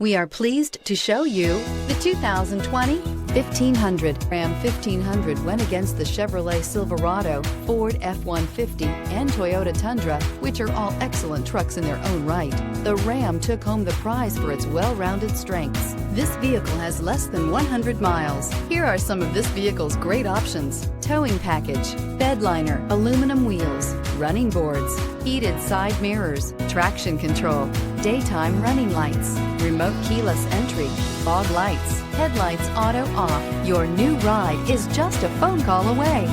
We are pleased to show you the 2020 1500. Ram 1500 went against the Chevrolet Silverado, Ford F-150, and Toyota Tundra, which are all excellent trucks in their own right. The Ram took home the prize for its well-rounded strengths. This vehicle has less than 100 miles. Here are some of this vehicle's great options: towing package, bed liner, aluminum wheels, running boards, heated side mirrors, traction control, daytime running lights, remote keyless entry, fog lights, headlights auto off. Your new ride is just a phone call away.